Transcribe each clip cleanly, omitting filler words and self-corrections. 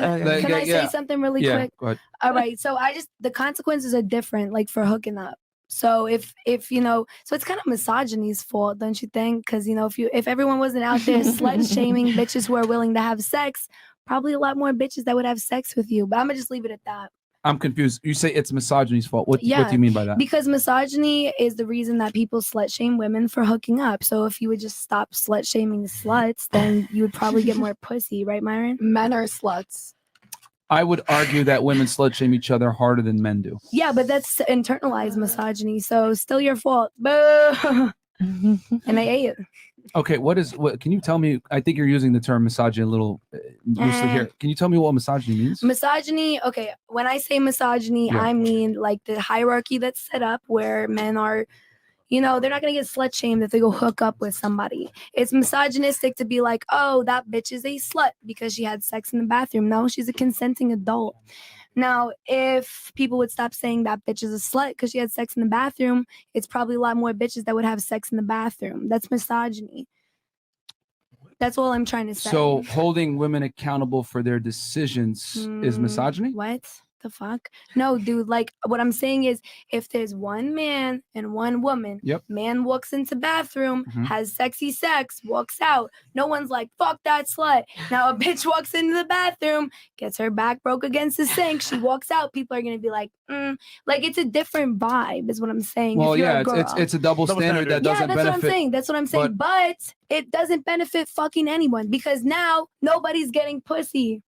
Can I say something really quick? Go ahead. All right. So the consequences are different, like for hooking up. So if so it's kind of misogyny's fault, don't you think? Because if everyone wasn't out there slut shaming bitches who are willing to have sex, probably a lot more bitches that would have sex with you. But I'm gonna just leave it at that. I'm confused. You say it's misogyny's fault. What do you mean by that? Because misogyny is the reason that people slut shame women for hooking up. So if you would just stop slut shaming sluts, then you would probably get more pussy, right, Myron? Men are sluts. I would argue that women slut shame each other harder than men do. Yeah, but that's internalized misogyny. So still your fault. Boo! And I ate it. Okay, what can you tell me? I think you're using the term misogyny a little loosely here. Can you tell me what misogyny means? Misogyny, okay, when I say misogyny, I mean like the hierarchy that's set up where men are, they're not going to get slut shamed if they go hook up with somebody. It's misogynistic to be like, oh, that bitch is a slut because she had sex in the bathroom. No, she's a consenting adult. Now, if people would stop saying that bitch is a slut because she had sex in the bathroom, it's probably a lot more bitches that would have sex in the bathroom. That's misogyny. That's all I'm trying to say. So holding women accountable for their decisions is misogyny? What the fuck? No, dude, like what I'm saying is if there's one man and one woman, man walks into bathroom, has sexy sex, walks out. No one's like, fuck that slut. Now a bitch walks into the bathroom, gets her back broke against the sink. She walks out. People are going to be like, like it's a different vibe is what I'm saying. Well, yeah, it's a double standard that doesn't benefit. That's what I'm saying. That's what I'm saying. But it doesn't benefit fucking anyone because now nobody's getting pussy.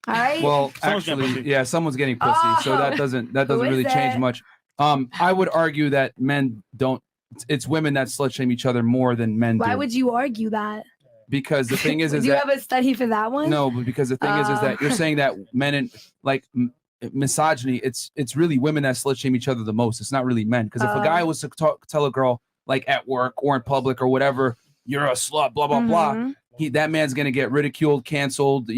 All right. Well, actually, yeah, someone's getting pussy, so that doesn't really change much. I would argue that men don't. It's women that slut shame each other more than men do. Why would you argue that? Because the thing is do you have a study for that one? No, but because the thing is that you're saying that men and like misogyny, it's really women that slut shame each other the most. It's not really men. Because if a guy was to tell a girl like at work or in public or whatever, you're a slut, blah blah blah. That man's going to get ridiculed, canceled,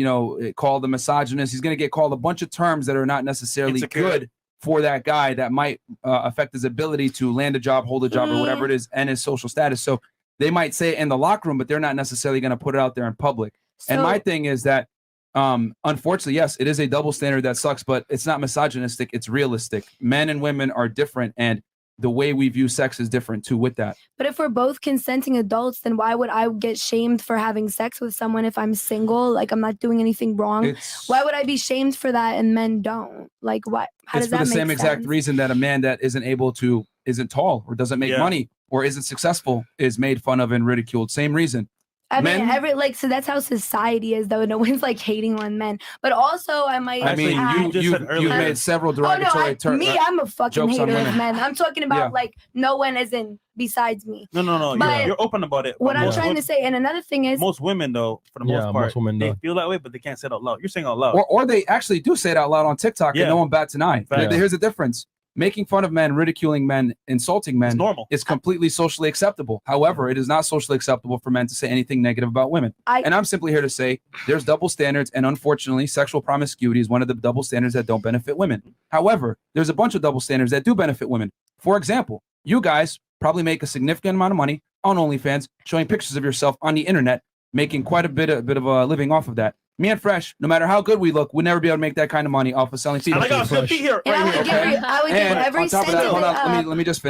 called a misogynist. He's going to get called a bunch of terms that are not necessarily good for that guy that might affect his ability to land a job, hold a job, or whatever it is, and his social status. So they might say it in the locker room, but they're not necessarily going to put it out there in public. And my thing is that, unfortunately, yes, it is a double standard that sucks, but it's not misogynistic. It's realistic. Men and women are different, and the way we view sex is different too with that. But if we're both consenting adults, then why would I get shamed for having sex with someone if I'm single? Like I'm not doing anything wrong. Why would I be shamed for that and men don't? Like what? How does that make sense? It's for the same exact reason that a man that isn't tall or doesn't make money or isn't successful is made fun of and ridiculed. Same reason. I mean, so that's how society is, though. No one's like hating on men, but also I mean, you've made several derogatory terms. I'm a fucking hater of men. I'm talking about like no one as in besides me. No. You're open about it. What I'm trying to say, and another thing is, most women though, for the most part, they feel that way, but they can't say it out loud. You're saying it out loud, or they actually do say it out loud on TikTok, and no one bats an eye. Here's the difference. Making fun of men, ridiculing men, insulting men is completely socially acceptable. However, it is not socially acceptable for men to say anything negative about women. And I'm simply here to say there's double standards, and unfortunately, sexual promiscuity is one of the double standards that don't benefit women. However, there's a bunch of double standards that do benefit women. For example, you guys probably make a significant amount of money on OnlyFans, showing pictures of yourself on the internet, making quite a bit of a living off of that. Me and Fresh, no matter how good we look, we'll never be able to make that kind of money off of selling feet. I would give every cent of it up. Let me just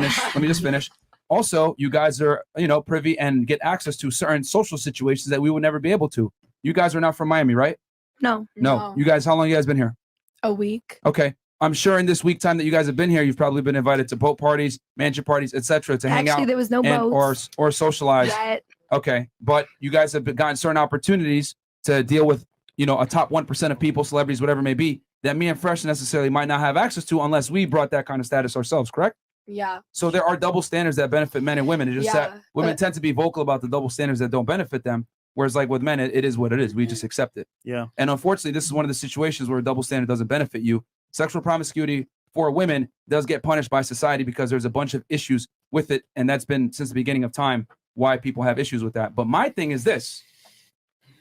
finish. Also, you guys are, privy and get access to certain social situations that we would never be able to. You guys are not from Miami, right? No. You guys, how long you guys been here? A week. Okay. I'm sure in this week time that you guys have been here, you've probably been invited to boat parties, mansion parties, etc., to hang out. Actually, there was no boats. Or socialize. Okay. But you guys have gotten certain opportunities to deal with, a top 1% of people, celebrities, whatever it may be, that me and Fresh necessarily might not have access to unless we brought that kind of status ourselves, correct? Yeah. So there are double standards that benefit men and women. It's just that women tend to be vocal about the double standards that don't benefit them. Whereas like with men, it is what it is. We just accept it. Yeah. And unfortunately, this is one of the situations where a double standard doesn't benefit you. Sexual promiscuity for women does get punished by society because there's a bunch of issues with it. And that's been since the beginning of time why people have issues with that. But my thing is this.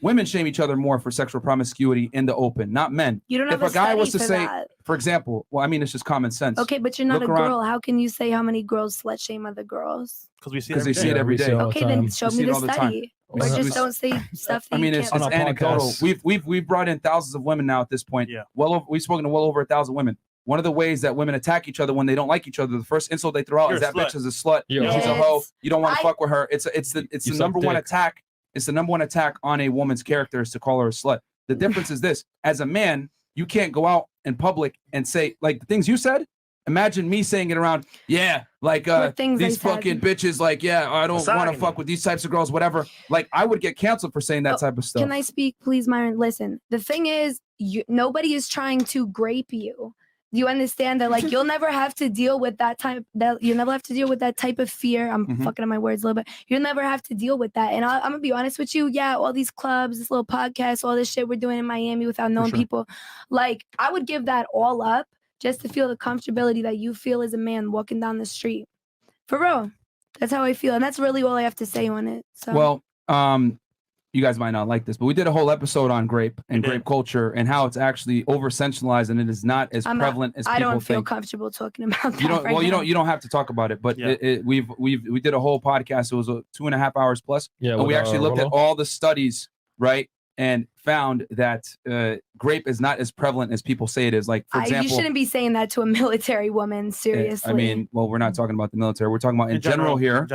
Women shame each other more for sexual promiscuity in the open, not men. You don't have if a guy was to say, that. For example, well, I mean, it's just common sense. Okay, but you're not a girl. How can you say how many girls slut shame other girls? Because we see it every day. Okay, then show me the study. Or just don't say stuff that it's anecdotal. We've brought in thousands of women now at this point. Yeah. We've spoken to well over 1,000 women. One of the ways that women attack each other when they don't like each other, the first insult they throw out is that bitch is a slut. Yeah. She's a hoe. You don't want to fuck with her. It's the number one attack. It's the number one attack on a woman's character is to call her a slut. The difference is this: as a man, you can't go out in public and say like the things you said. Imagine me saying it around, yeah, like these fucking bitches, like, yeah, I don't want to fuck with these types of girls, whatever. Like, I would get canceled for saying that type of stuff. Can I speak, please, Myron? Listen, the thing is, nobody is trying to grape you. You understand that, like, you'll never have to deal with that type. You'll never have to deal with that type of fear. I'm fucking on my words a little bit. You'll never have to deal with that. And I'm gonna be honest with you. Yeah, all these clubs, this little podcast, all this shit we're doing in Miami without knowing people. Like, I would give that all up just to feel the comfortability that you feel as a man walking down the street. For real. That's how I feel. And that's really all I have to say on it. So. Well, you guys might not like this, but we did a whole episode on grape and grape culture and how it's actually over-sensationalized and it is not as prevalent as people think. I don't feel comfortable talking about that. You don't have to talk about it, but we did a whole podcast. It was 2.5 hours plus. Yeah, and we actually looked at all the studies, right? And found that grape is not as prevalent as people say it is. Like, for example, you shouldn't be saying that to a military woman. Seriously. I mean, well, we're not talking about the military. We're talking about in general here.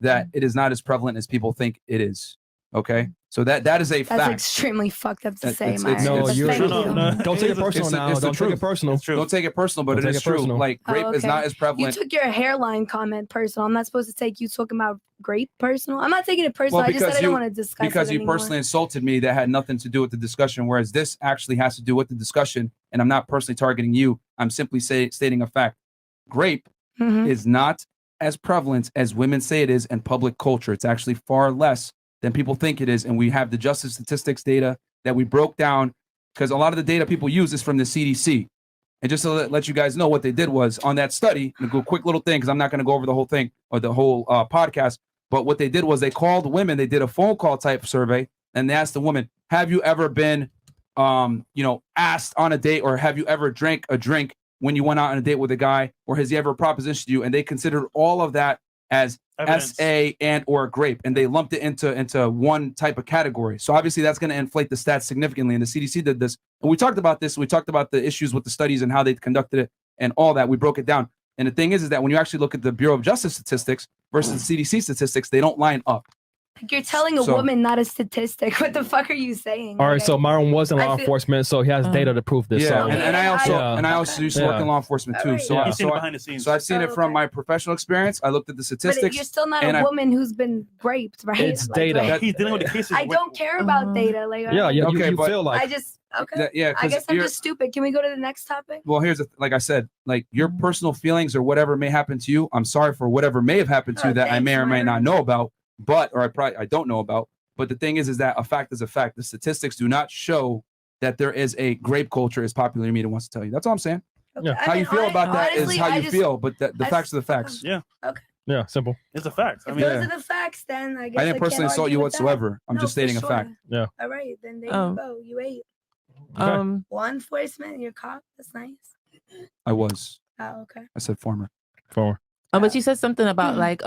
That it is not as prevalent as people think it is. Okay, so that is a fact. That's extremely fucked up to say, Myron. No, don't take it personal now. Don't take it personal. Don't take it personal, but it is true. Like, grape is not as prevalent. You took your hairline comment personal. I'm not supposed to take you talking about grape personal. I'm not taking it personal. I just said I don't want to discuss it because you personally insulted me. That had nothing to do with the discussion. Whereas this actually has to do with the discussion, and I'm not personally targeting you. I'm simply stating a fact. Grape is not as prevalent as women say it is in public culture. It's actually far less than people think it is. And we have the Justice Statistics data that we broke down because a lot of the data people use is from the CDC. And just to let you guys know what they did was on that study, and a quick little thing, because I'm not going to go over the whole thing or the whole podcast, but what they did was they called women, they did a phone call type survey, and they asked the woman, have you ever been, asked on a date, or have you ever drank a drink when you went out on a date with a guy, or has he ever propositioned you? And they considered all of that as evidence. SA and or grape, and they lumped it into one type of category. So obviously that's going to inflate the stats significantly, and the CDC did this. And we talked about this. We talked about the issues with the studies and how they conducted it and all that. We broke it down. And the thing is that when you actually look at the Bureau of Justice statistics versus the CDC statistics, they don't line up. Like, you're telling a woman not a statistic. What the fuck are you saying? All right, so Myron was in law enforcement, so he has data to prove this. Yeah, so. and I also used to work in law enforcement too. So I've seen it from my professional experience. I looked at the statistics. But you're still not a woman who's been raped, right? It's data. He's dealing with the cases. I don't care about data. Like, you feel like I just I guess I'm just stupid. Can we go to the next topic? Well, here's like I said, like your personal feelings or whatever may happen to you. I'm sorry for whatever may have happened to you that I may or may not know about. I don't know about. But the thing is that a fact is a fact. The statistics do not show that there is a grape culture as popular as media wants to tell you. That's all I'm saying. Okay. How you feel about that is how you feel, but the facts are the facts. Yeah. Okay. Yeah, simple. It's a fact. If those are the facts, then I guess I didn't personally insult you whatsoever. I'm just stating a fact. Yeah. All right, then there you go. You ate. Law enforcement, you're a cop. That's nice. I was. Oh, okay. I said former. But you said something about like